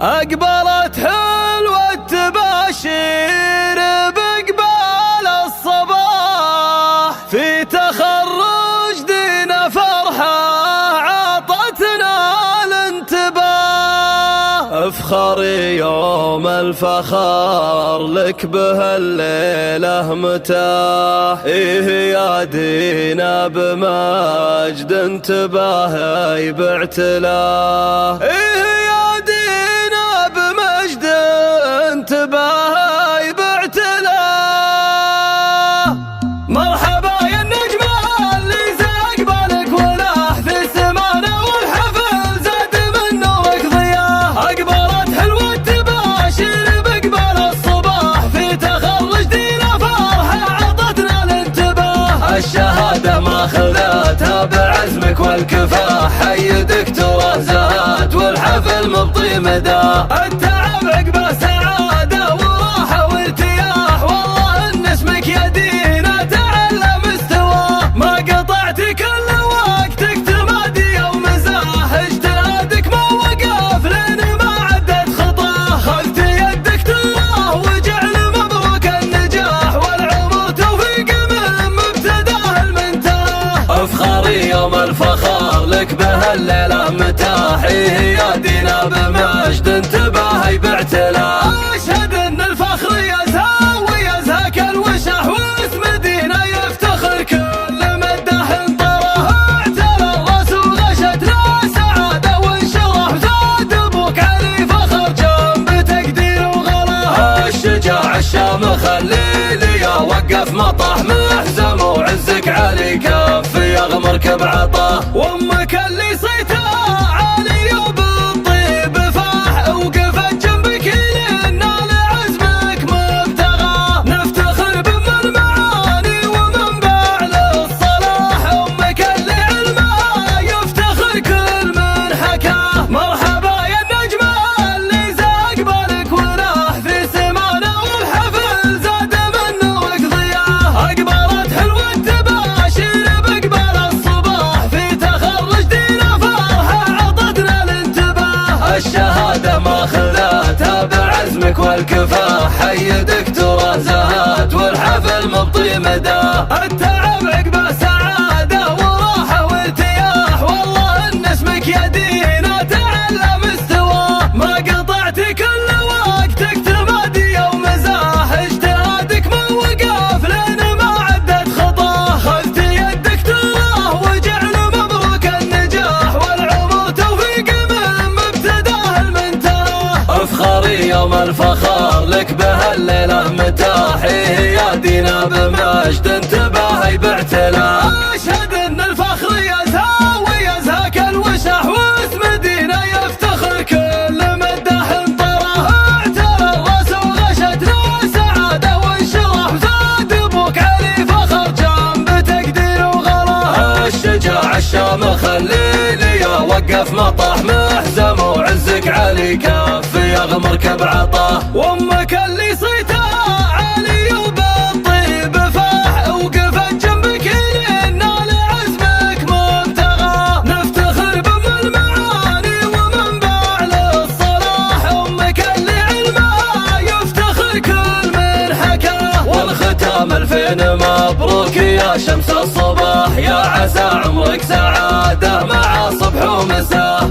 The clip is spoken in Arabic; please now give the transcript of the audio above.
أقبلت حلوة تباشير بإقبال الصباح، في تخرج دينا فرحة عطتنا الانتباه. افخري يوم الفخر لك بهالليلة متاح، إيه يا دينا بمجد انتباه باعتلاه، انتباه باعتلاه. مرحبا يا النجمة اللي زقبالك ولاح في السمانة، والحفل زاد من نورك ضياه. أقبلت حلوة تباشر بإقبال الصباح، في تخرج دينا فرحة عطتنا الانتباه. الشهادة ما خذتها بعزمك والكفاح، حي دكتورة زهات والحفل مبطي مداه. التعب عقبه سعادة وراحة وارتياح، والله ان اسمك يا دينا تعلى مستواه. ما قطعت كل وقتك تمادي ومزاح، اجتهادك ما وقف لين ما عدت خطاه. خذت يدك تراه وجعل مبروك النجاح، والعمر توفيق من مبتداه المنتهى. افخري يوم الفخر لك بهالليلة متاح، إيه يا دينا بمجد انتباهي باعتلاه. أشهد ان الفخر يزهى ويزهى كالوشح، واسم دينا يفتخر كل مداح انطره. اعتلى الراس وغشتنا سعادة وانشرح، زاد ابوك علي فخر جنب تقدير وغلاه. الشجاع الشامخ الليلي وقف مطاح محزم، وعزك علي كف يغمرك بعطاه. وامك اللي صيتها عالي وبالطيب فاح، وقفت جنبك لين نال عزمك مبتغاه. نفتخر بام المعاني ومنبع للصلاح، امك اللي علمها يفتخر كل من حكاه. مرحبا يا النجمة اللي زقبالك ولاح في سمانة، والحفل زاد من نورك ضياه. أقبلت حلوة تباشر بإقبال الصباح، في تخرج دينا فرحة عطتنا الانتباه. الشهادة ما خذتها بعزمك والكفاح، حي دكتورة زهات والحفل مبطي مداه. التعب عقبه سعادة وراحة وارتياح، والله ان اسمك يا دينا تعلى مستواه. ما قطعت كل وقتك تمادي ومزاح، اجتهادك ما وقف لين ما عدت خطاه. خذت يدك تراه وجعل مبروك النجاح، والعمر توفيق من مبتداه المنتهى. افخري يوم الفخر لك بهالليلة متاح، إيه يا دينا بمجد انتباهي باعتلاه. أشهد ان الفخر يزهى ويزهى كالوشح، واسم دينا يفتخر كل مداح انطره. اعتلى الراس وغشتنا سعادة وانشرح، زاد ابوك علي فخر جنب تقدير وغلاه. الشجاع الشامخ الليلي وقف مطاح محزم، وعزك علي كف يغمرك بعطاه. وامك اللي صيتها عالي وبالطيب فاح، وقفت جنبك لين نال عزمك مبتغاه. نفتخر بام المعاني ومنبع للصلاح، امك اللي علمها يفتخر كل من حكاه. والختام الفين مبروك يا شمس الصباح، يا عسى عمرك سعادة مع صبح ومساه.